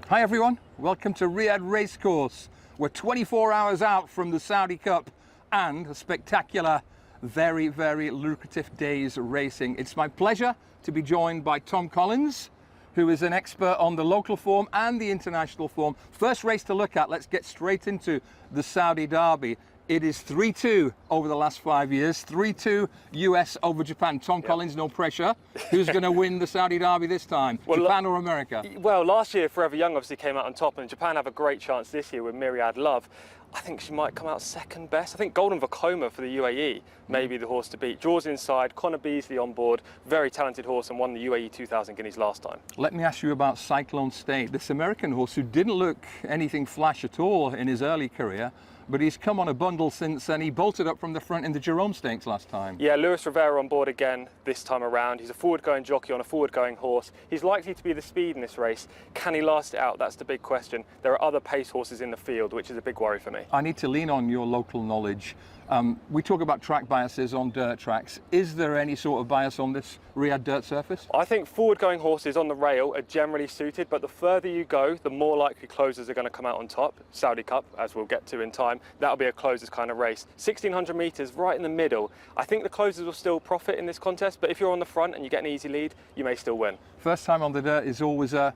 Hi everyone, welcome to Riyadh Racecourse. We're 24 hours out from the Saudi Cup and a spectacular, very, very lucrative day's racing. It's my pleasure to be joined by Tom Collins, who is an expert on the local form and the international form. First race to look at, let's get straight into the Saudi Derby. It is 3-2 over the last 5 years, 3-2 US over Japan. Tom Collins, no pressure. Who's going to win the Saudi Derby this time, Japan or America? Well, last year Forever Young obviously came out on top, and Japan have a great chance this year with Myriad Love. I think she might come out second best. I think Golden Vacoma for the UAE may be the horse to beat. Draws inside, Connor Beasley on board, very talented horse and won the UAE 2000 Guineas last time. Let me ask you about Cyclone State, this American horse who didn't look anything flash at all in his early career, but he's come on a bundle since then. He bolted up from the front in the Jerome Stakes last time. Yeah, Luis Rivera on board again this time around. He's a forward-going jockey on a forward-going horse. He's likely to be the speed in this race. Can he last it out? That's the big question. There are other pace horses in the field, which is a big worry for me. I need to lean on your local knowledge. We talk about track biases on dirt tracks. Is there any sort of bias on this Riyadh dirt surface? I think forward-going horses on the rail are generally suited, but the further you go, the more likely closers are going to come out on top. Saudi Cup, as we'll get to in time, that'll be a closers kind of race. 1600 metres right in the middle. I think the closers will still profit in this contest, but if you're on the front and you get an easy lead, you may still win. First time on the dirt is always a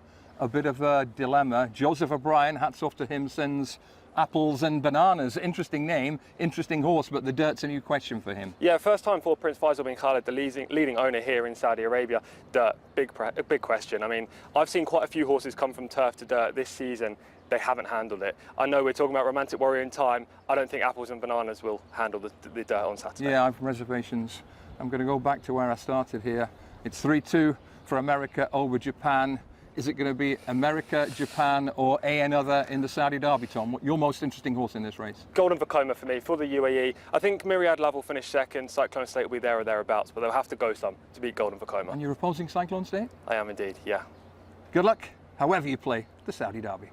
bit of a dilemma. Joseph O'Brien, hats off to him, sends apples and bananas. Interesting name, interesting horse, but the dirt's a new question for him. Yeah, first time for Prince Faisal bin Khalid, the leading owner here in Saudi Arabia. Dirt, big question. I mean, I've seen quite a few horses come from turf to dirt this season. They haven't handled it. I know we're talking about Romantic Warrior in time. I don't think apples and bananas will handle the dirt on Saturday. Yeah, I've reservations. I'm going to go back to where I started here. It's 3-2 for America over Japan. Is it going to be America, Japan, or another in the Saudi Derby, Tom? Your most interesting horse in this race? Golden Vacoma for me, for the UAE. I think Myriad Love will finish second, Cyclone State will be there or thereabouts, but they'll have to go some to beat Golden Vacoma. And you're opposing Cyclone State? I am indeed, yeah. Good luck, however you play the Saudi Derby.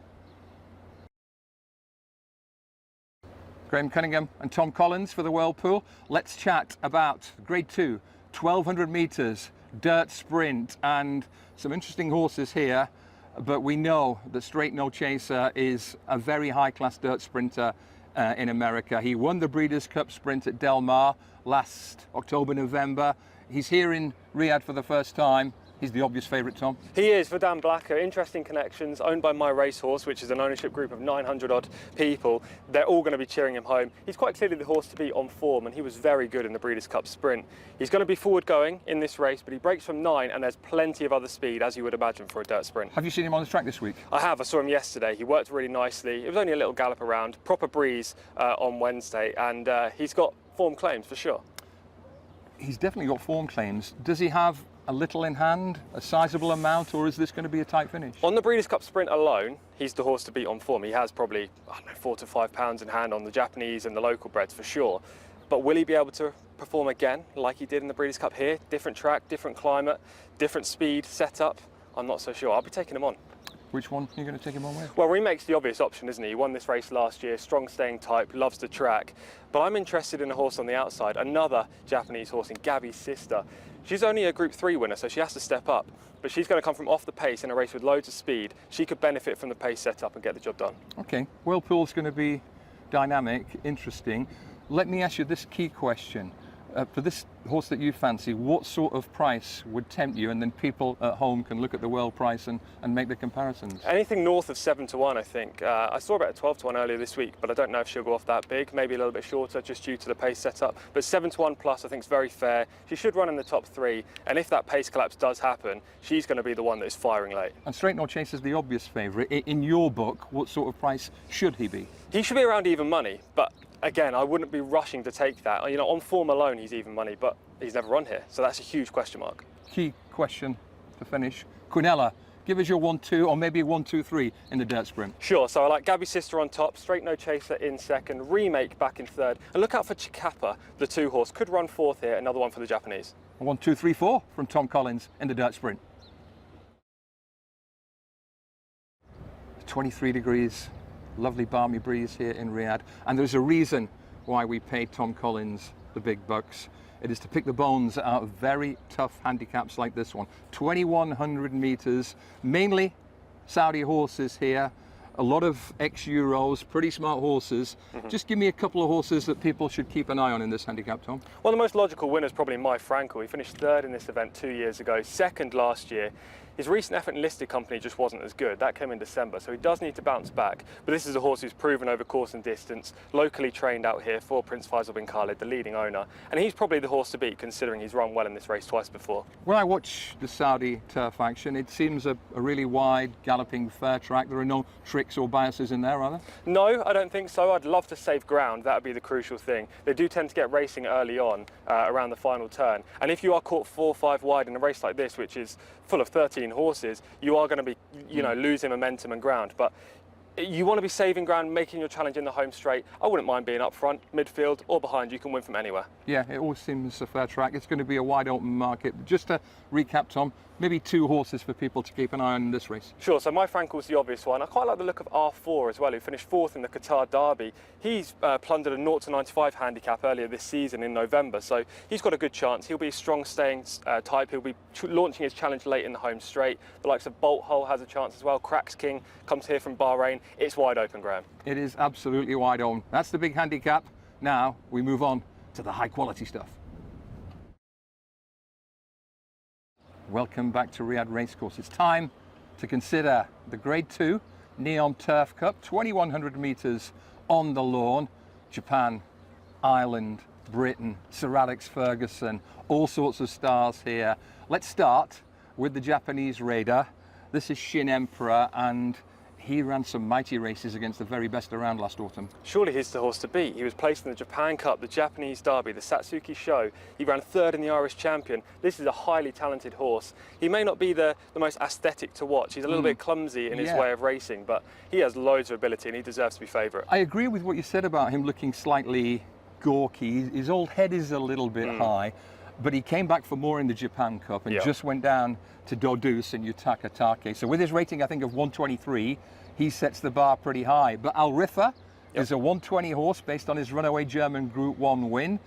Graham Cunningham and Tom Collins for the Whirlpool. Let's chat about Grade 2, 1200 metres, dirt sprint, and some interesting horses here, but we know that Straight No Chaser is a very high-class dirt sprinter in America. He won the Breeders' Cup Sprint at Del Mar last October, November. He's here in Riyadh for the first time. He's the obvious favourite, Tom. He is, for Dan Blacker. Interesting connections, owned by My Racehorse, which is an ownership group of 900 odd people. They're all going to be cheering him home. He's quite clearly the horse to beat on form, and he was very good in the Breeders' Cup Sprint. He's going to be forward going in this race, but he breaks from 9, and there's plenty of other speed, as you would imagine, for a dirt sprint. Have you seen him on the track this week? I have. I saw him yesterday. He worked really nicely. It was only a little gallop around, proper breeze on Wednesday, and he's got form claims for sure. He's definitely got form claims. Does he have a little in hand, a sizable amount, or is this going to be a tight finish? On the Breeders' Cup Sprint alone, he's the horse to beat on form. He has probably, I don't know, 4 to 5 pounds in hand on the Japanese and the local breds for sure. But will he be able to perform again like he did in the Breeders' Cup here? Different track, different climate, different speed, setup. I'm not so sure. I'll be taking him on. Which one are you going to take him on with? Well, Remake's the obvious option, isn't he? He won this race last year, strong staying type, loves the track. But I'm interested in a horse on the outside, another Japanese horse in Gabby's sister. She's only a Group 3 winner, so she has to step up. But she's going to come from off the pace in a race with loads of speed. She could benefit from the pace setup and get the job done. Okay, Whirlpool's going to be dynamic, interesting. Let me ask you this key question. For this horse that you fancy, what sort of price would tempt you, and then people at home can look at the world price and make the comparisons? Anything north of 7 to 1, I think. I saw about a 12 to 1 earlier this week, but I don't know if she'll go off that big, maybe a little bit shorter just due to the pace setup. But 7 to 1 plus I think is very fair. She should run in the top 3, and if that pace collapse does happen, she's going to be the one that is firing late. And Straight No Chaser is the obvious favourite. In your book, what sort of price should he be? He should be around even money, but again, I wouldn't be rushing to take that. You know, on form alone, he's even money, but he's never run here, so that's a huge question mark. Key question to finish. Quinella, give us your 1-2 or maybe 1-2-3 in the dirt sprint. Sure, so I like Gabby's sister on top, Straight No Chaser in second, Remake back in third, and look out for Chikapa, the 2 horse. Could run 4th here, another one for the Japanese. 1-2-3-4 from Tom Collins in the dirt sprint. 23 degrees. Lovely balmy breeze here in Riyadh, and there's a reason why we paid Tom Collins the big bucks. It is to pick the bones out of very tough handicaps like this one. 2100 meters, mainly Saudi horses here, a lot of ex-Euros, pretty smart horses. Just give me a couple of horses that people should keep an eye on in this handicap, Tom. Well, the most logical winner is probably My Frankel. He finished third in this event 2 years ago, second last year. His recent effort in listed company just wasn't as good. That came in December, so he does need to bounce back. But this is a horse who's proven over course and distance, locally trained out here for Prince Faisal bin Khalid, the leading owner. And he's probably the horse to beat, considering he's run well in this race twice before. When I watch the Saudi turf action, it seems a really wide, galloping, fair track. There are no tricks or biases in there, are there? No, I don't think so. I'd love to save ground. That would be the crucial thing. They do tend to get racing early on, around the final turn. And if you are caught 4 or 5 wide in a race like this, which is full of 13 horses, you are going to be, losing momentum and ground. But you want to be saving ground, making your challenge in the home straight. I wouldn't mind being up front, midfield, or behind. You can win from anywhere. Yeah, it always seems a fair track. It's going to be a wide open market. Just to recap, Tom, maybe 2 horses for people to keep an eye on in this race. Sure, so My Frankel's the obvious one. I quite like the look of R4 as well, who finished 4th in the Qatar Derby. He's plundered a 0-95 handicap earlier this season in November, so he's got a good chance. He'll be a strong staying type. He'll be launching his challenge late in the home straight. The likes of Bolt Hole has a chance as well. Cracks King comes here from Bahrain. It's wide open, Graham. It is absolutely wide open. That's the big handicap. Now we move on to the high quality stuff. Welcome back to Riyadh Racecourse. It's time to consider the Grade 2 Neom Turf Cup, 2100 metres on the lawn. Japan, Ireland, Britain, Sir Alex Ferguson, all sorts of stars here. Let's start with the Japanese raider. This is Shin Emperor, and he ran some mighty races against the very best around last autumn. Surely he's the horse to beat. He was placed in the Japan Cup, the Japanese Derby, the Satsuki Show. He ran 3rd in the Irish Champion. This is a highly talented horse. He may not be the most aesthetic to watch. He's a little bit clumsy in his way of racing, but he has loads of ability and he deserves to be favourite. I agree with what you said about him looking slightly gawky. His old head is a little bit high, but he came back for more in the Japan Cup and just went down to Dodus and Yutaka. So with his rating, I think, of 123, he sets the bar pretty high. But Al Rifa is a 120 horse based on his runaway German Group 1 win.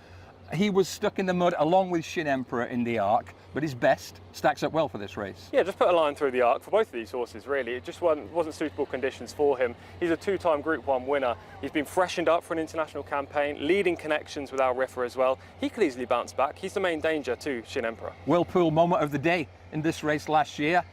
He was stuck in the mud along with Shin Emperor in the arc, but his best stacks up well for this race. Yeah, just put a line through the arc for both of these horses, really. It just wasn't suitable conditions for him. He's a 2-time Group 1 winner. He's been freshened up for an international campaign, leading connections with Al Rifa as well. He could easily bounce back. He's the main danger to Shin Emperor. Whirlpool moment of the day in this race last year.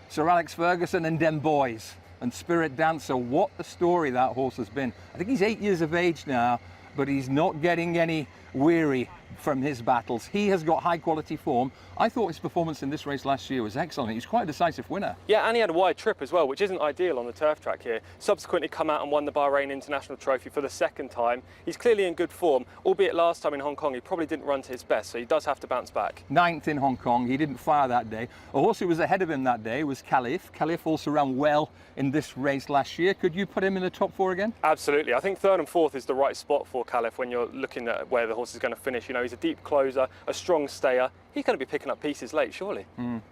Sir Alex Ferguson and them boys. And Spirit Dancer, what a story that horse has been. I think he's 8 years of age now, but he's not getting any weary from his battles. He has got high quality form. I thought his performance in this race last year was excellent. He's quite a decisive winner. Yeah, and he had a wide trip as well, which isn't ideal on the turf track here. Subsequently come out and won the Bahrain International Trophy for the 2nd time. He's clearly in good form, albeit last time in Hong Kong he probably didn't run to his best, so he does have to bounce back. 9th in Hong Kong, he didn't fire that day. A horse who was ahead of him that day was Caliph. Caliph also ran well in this race last year. Could you put him in the top 4 again? Absolutely. I think 3rd and 4th is the right spot for Caliph when you're looking at where the horse is going to finish. You know, he's a deep closer, a strong stayer. He's going to be picking up pieces late, surely.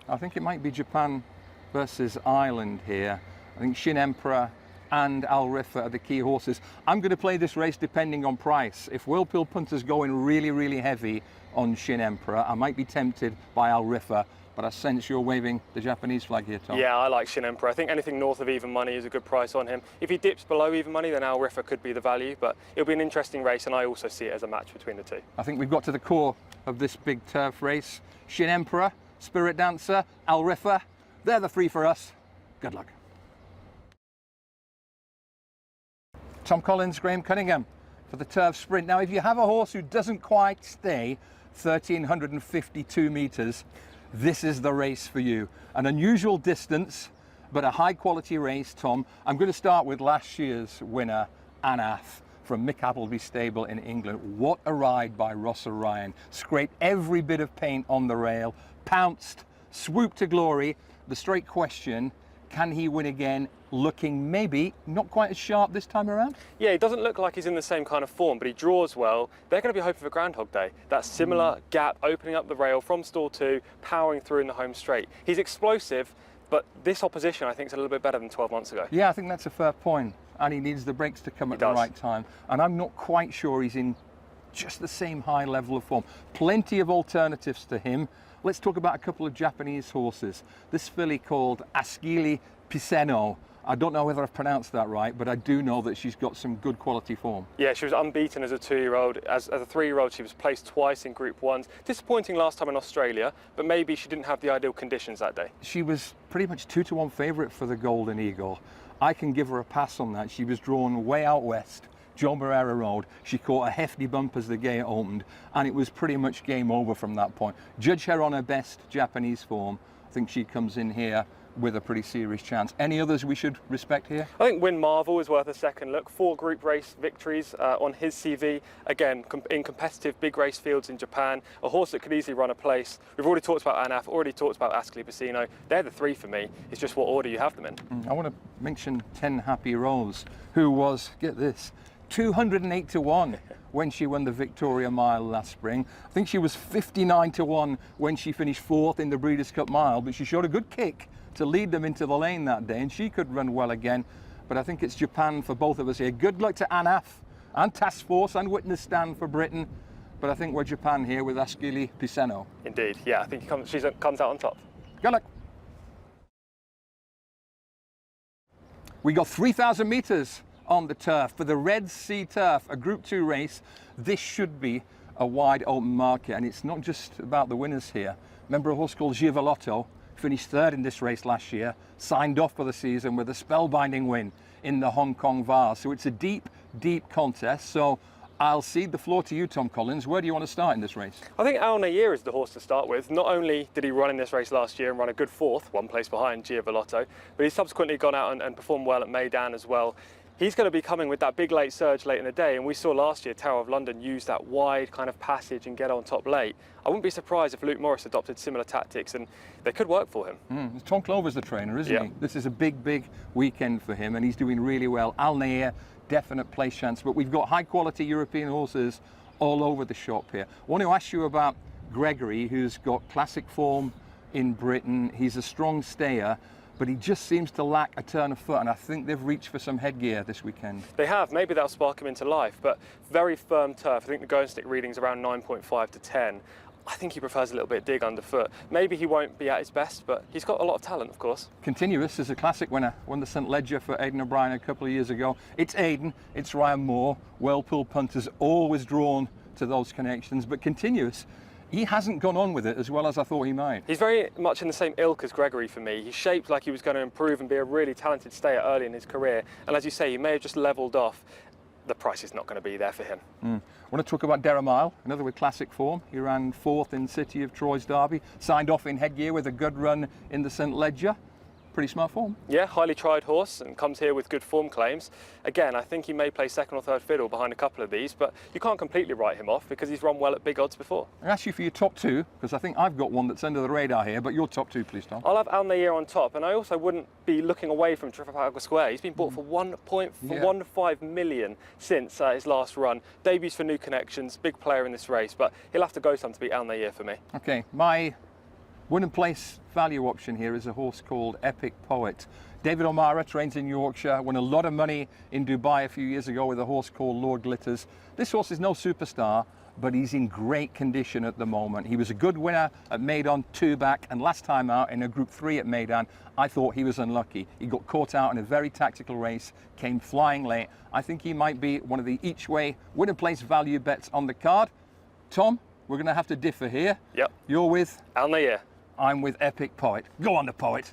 I think it might be Japan versus Ireland here. I think Shin Emperor and Al Rifa are the key horses. I'm going to play this race depending on price. If Whirlpool Punter's going really, really heavy on Shin Emperor, I might be tempted by Al Rifa, but I sense you're waving the Japanese flag here, Tom. Yeah, I like Shin Emperor. I think anything north of even money is a good price on him. If he dips below even money, then Al Rifa could be the value, but it'll be an interesting race, and I also see it as a match between the two. I think we've got to the core of this big turf race. Shin Emperor, Spirit Dancer, Al Rifa, they're the 3 for us. Good luck. Tom Collins, Graham Cunningham for the turf sprint. Now, if you have a horse who doesn't quite stay 1,352 metres, this is the race for you. An unusual distance, but a high quality race, Tom. I'm going to start with last year's winner, Anath, from Mick Appleby stable in England. What a ride by Ross O'Ryan. Scraped every bit of paint on the rail, pounced, swooped to glory. The straight question, can he win again? Looking maybe not quite as sharp this time around? Yeah, he doesn't look like he's in the same kind of form, but he draws well. They're going to be hoping for Groundhog Day. That similar gap, opening up the rail from stall 2, powering through in the home straight. He's explosive, but this opposition I think is a little bit better than 12 months ago. Yeah, I think that's a fair point. And he needs the brakes to come at the right time. And I'm not quite sure he's in just the same high level of form. Plenty of alternatives to him. Let's talk about a couple of Japanese horses. This filly called Askili Piseno. I don't know whether I've pronounced that right, but I do know that she's got some good quality form. Yeah, she was unbeaten as a 2-year-old. As a 3-year-old, she was placed twice in Group 1s. Disappointing last time in Australia, but maybe she didn't have the ideal conditions that day. She was pretty much 2-1 favourite for the Golden Eagle. I can give her a pass on that. She was drawn way out west, Joe Barrera Road. She caught a hefty bump as the gate opened, and it was pretty much game over from that point. Judge her on her best Japanese form. I think she comes in here with a pretty serious chance. Any others we should respect here? I think Win Marvel is worth a second look. 4 group race victories on his CV. Again, in competitive big race fields in Japan. A horse that could easily run a place. We've already talked about Anaf, already talked about Ascoli Piceno. They're the 3 for me. It's just what order you have them in. I want to mention 10 Happy Rose, who was, get this, 208-1 when she won the Victoria Mile last spring. I think she was 59-1 when she finished 4th in the Breeders' Cup Mile, but she showed a good kick to lead them into the lane that day, and she could run well again. But I think it's Japan for both of us here. Good luck to Anaf and Task Force and Witness Stand for Britain, but I think we're Japan here with Ascoli Piceno. Indeed, yeah, I think she comes out on top. Good luck. We got 3,000 metres on the turf for the Red Sea Turf, a Group 2 race. This should be a wide open market, and it's not just about the winners here. Remember a horse called Giavolotto, finished 3rd in this race last year, signed off for the season with a spellbinding win in the Hong Kong Vase. So it's a deep, deep contest. So I'll cede the floor to you, Tom Collins. Where do you want to start in this race? I think Al Nair is the horse to start with. Not only did he run in this race last year and run a good 4th, 1 place behind Giavolotto, but he's subsequently gone out and performed well at Meydan as well. He's going to be coming with that big late surge late in the day, and we saw last year Tower of London use that wide kind of passage and get on top late. I wouldn't be surprised if Luke Morris adopted similar tactics, and they could work for him. Tom Clover's the trainer, isn't he? This is a big, big weekend for him, and he's doing really well. Al Nair, definite place chance, but we've got high quality European horses all over the shop here. I want to ask you about Gregory, who's got classic form in Britain. He's a strong stayer, but he just seems to lack a turn of foot, and I think they've reached for some headgear this weekend. They have. Maybe that'll spark him into life, but very firm turf. I think the going stick reading's around 9.5 to 10. I think he prefers a little bit dig underfoot. Maybe he won't be at his best, but he's got a lot of talent, of course. Continuous is a classic winner. Won the St Ledger for Aidan O'Brien a couple of years ago. It's Aidan, it's Ryan Moore. Whirlpool punters always drawn to those connections, but Continuous, he hasn't gone on with it as well as I thought he might. He's very much in the same ilk as Gregory for me. He's shaped like he was going to improve and be a really talented stayer early in his career. And as you say, he may have just levelled off. The price is not going to be there for him. I want to talk about Deramile, another with classic form. He ran 4th in City of Troy's Derby, signed off in headgear with a good run in the St Ledger. Pretty smart form. Yeah, highly tried horse and comes here with good form claims. Again, I think he may play 2nd or 3rd fiddle behind a couple of these, but you can't completely write him off because he's run well at big odds before. I ask you for your top 2, because I think I've got one that's under the radar here, but your top 2, please, Tom. I'll have Al Nair on top, and I also wouldn't be looking away from Trafalgar Square. He's been bought for 1.15 million since his last run. Debuts for New Connections, big player in this race, but he'll have to go some to beat Al Nair for me. Okay, my win and place value option here is a horse called Epic Poet. David O'Mara trains in Yorkshire, won a lot of money in Dubai a few years ago with a horse called Lord Glitters. This horse is no superstar, but he's in great condition at the moment. He was a good winner at Meydan 2 back, and last time out in a Group 3 at Meydan, I thought he was unlucky. He got caught out in a very tactical race, came flying late. I think he might be one of the each way win and place value bets on the card. Tom, we're going to have to differ here. Yep. You're with? Al Nair. I'm with Epic Poet. Go on, the Poet.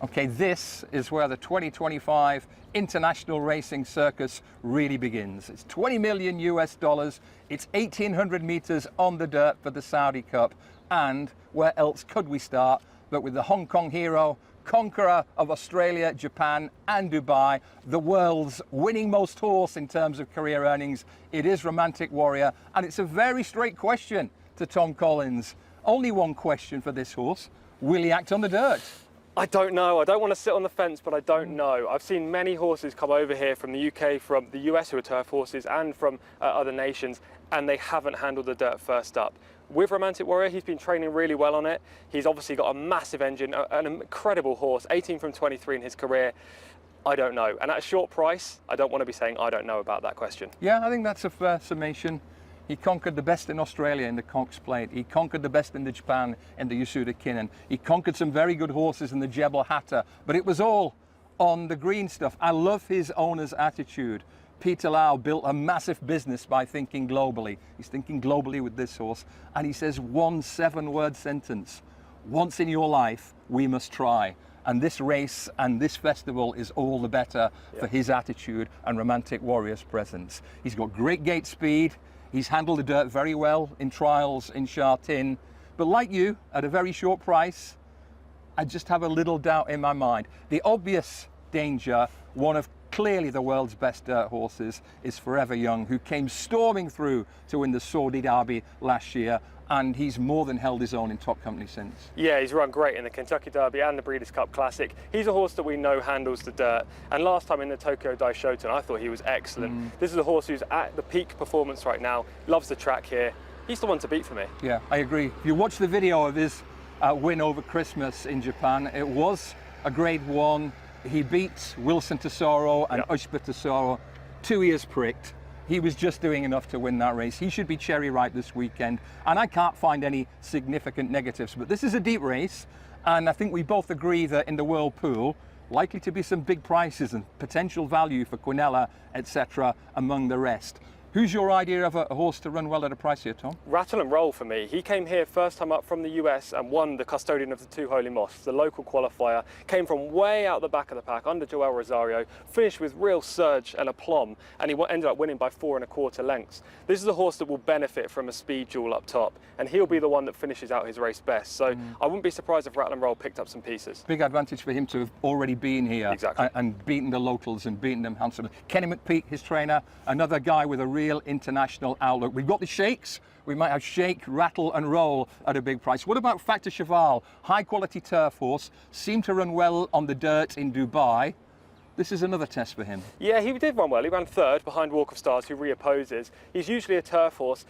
Okay, this is where the 2025 international racing circus really begins. It's 20 million US dollars. It's 1,800 meters on the dirt for the Saudi Cup. And where else could we start but with the Hong Kong hero, conqueror of Australia, Japan and Dubai, the world's winning most horse in terms of career earnings. It is Romantic Warrior, and it's a very straight question to Tom Collins. Only one question for this horse. Will he act on the dirt? I don't know. I don't want to sit on the fence, but I don't know. I've seen many horses come over here from the UK, from the US who are turf horses, and from other nations, and they haven't handled the dirt first up. With Romantic Warrior, he's been training really well on it. He's obviously got a massive engine, an incredible horse, 18 from 23 in his career. I don't know. And at a short price, I don't want to be saying I don't know about that question. Yeah, I think that's a fair summation. He conquered the best in Australia in the Cox Plate. He conquered the best in the Japan in the Yasuda Kinnan. He conquered some very good horses in the Jebel Hatta, but it was all on the green stuff. I love his owner's attitude. Peter Lau built a massive business by thinking globally. He's thinking globally with this horse, and he says one 7-word sentence: once in your life, we must try. And this race and this festival is all the better for his attitude and Romantic Warrior's presence. He's got great gate speed. He's handled the dirt very well in trials in Sha Tin. But like you, at a very short price, I just have a little doubt in my mind. The obvious danger, one of clearly the world's best dirt horses, is Forever Young, who came storming through to win the Saudi Derby last year, and he's more than held his own in top company since. Yeah, he's run great in the Kentucky Derby and the Breeders' Cup Classic. He's a horse that we know handles the dirt, and last time in the Tokyo Daishoten I thought he was excellent. This is a horse who's at the peak performance right now, loves the track here. He's the one to beat for me. Yeah, I agree. If you watch the video of his win over Christmas in Japan, it was a Grade 1. He beat Wilson Tesoro and Ushba Tesoro, 2 ears pricked. He was just doing enough to win that race. He should be cherry ripe this weekend, and I can't find any significant negatives. But this is a deep race, and I think we both agree that in the World Pool, likely to be some big prices and potential value for Quinella, etc., among the rest. Who's your idea of a horse to run well at a price here, Tom? Rattle and Roll for me. He came here first time up from the US and won the Custodian of the Two Holy Mosques, the local qualifier. Came from way out the back of the pack under Joel Rosario, finished with real surge and aplomb, and he ended up winning by 4 1/4 lengths. This is a horse that will benefit from a speed duel up top, and he'll be the one that finishes out his race best. So I wouldn't be surprised if Rattle and Roll picked up some pieces. Big advantage for him to have already been here and beaten the locals and beaten them handsomely. Kenny McPeak, his trainer, another guy with a real international outlook. We've got the shakes. We might have Shake, Rattle and Roll at a big price. What about Factor Cheval? High quality turf horse, seemed to run well on the dirt in Dubai. This is another test for him. Yeah, he did run well. He ran 3rd behind Walk of Stars, who reopposes. He's usually a turf horse.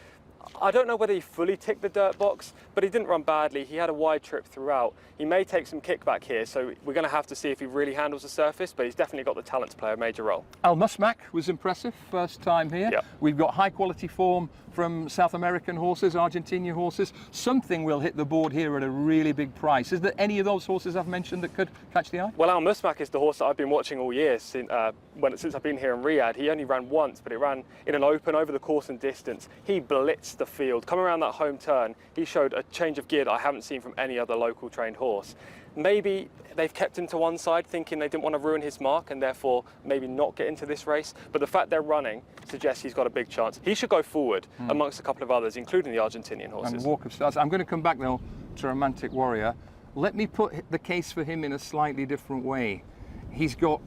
I don't know whether he fully ticked the dirt box, but he didn't run badly. He had a wide trip throughout. He may take some kickback here, so we're going to have to see if he really handles the surface, but he's definitely got the talent to play a major role. Al Musmak was impressive, first time here. Yep. We've got high quality form from South American horses, Argentinian horses. Something will hit the board here at a really big price. Is there any of those horses I've mentioned that could catch the eye? Well, Al Musmak is the horse that I've been watching all year since I've been here in Riyadh. He only ran once, but it ran in an open over the course and distance. He blitzed the field. Coming around that home turn, he showed a change of gear that I haven't seen from any other local trained horse. Maybe they've kept him to one side thinking they didn't want to ruin his mark and therefore maybe not get into this race, but the fact they're running suggests he's got a big chance. He should go forward amongst a couple of others, including the Argentinian horses. And Walk of Stars. I'm going to come back though to Romantic Warrior. Let me put the case for him in a slightly different way. He's got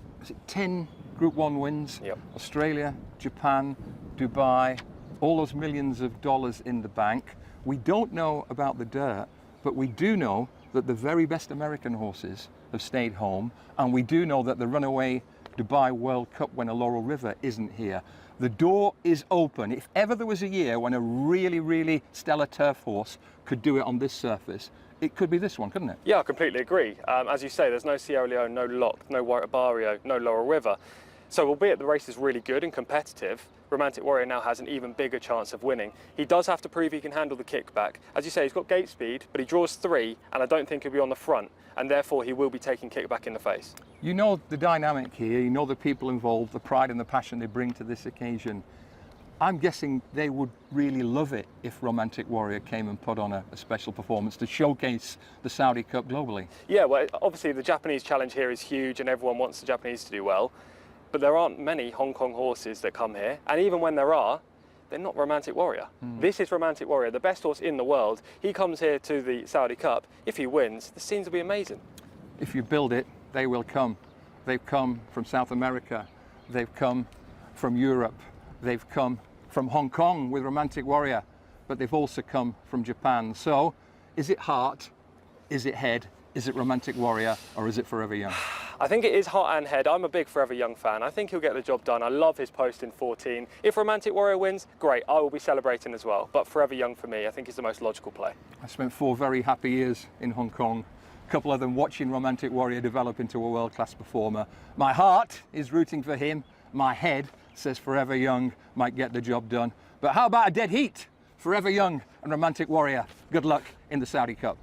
10 Group 1 wins, Australia, Japan, Dubai, all those millions of dollars in the bank. We don't know about the dirt, but we do know that the very best American horses have stayed home, and we do know that the runaway Dubai World Cup winner Laurel River isn't here. The door is open. If ever there was a year when a really, really stellar turf horse could do it on this surface, it could be this one, couldn't it? Yeah, I completely agree. As you say, there's no Sierra Leone, no Lock, no White Barrio, no Laurel River. So albeit the race is really good and competitive, Romantic Warrior now has an even bigger chance of winning. He does have to prove he can handle the kickback. As you say, he's got gate speed, but he draws 3, and I don't think he'll be on the front, and therefore he will be taking kickback in the face. You know the dynamic here, you know the people involved, the pride and the passion they bring to this occasion. I'm guessing they would really love it if Romantic Warrior came and put on a special performance to showcase the Saudi Cup globally. Yeah, well, obviously the Japanese challenge here is huge and everyone wants the Japanese to do well. But there aren't many Hong Kong horses that come here, and even when there are, they're not Romantic Warrior. This is Romantic Warrior, the best horse in the world. He comes here to the Saudi Cup. If he wins, the scenes will be amazing. If you build it, they will come. They've come from South America, they've come from Europe, they've come from Hong Kong with Romantic Warrior, but they've also come from Japan. So, is it heart? Is it head? Is it Romantic Warrior, or is it Forever Young? I think it is heart and head. I'm a big Forever Young fan. I think he'll get the job done. I love his post in 14. If Romantic Warrior wins, great. I will be celebrating as well. But Forever Young for me, I think is the most logical play. I spent 4 very happy years in Hong Kong. A couple of them watching Romantic Warrior develop into a world-class performer. My heart is rooting for him. My head says Forever Young might get the job done. But how about a dead heat? Forever young and romantic warrior. Good luck in the Saudi Cup.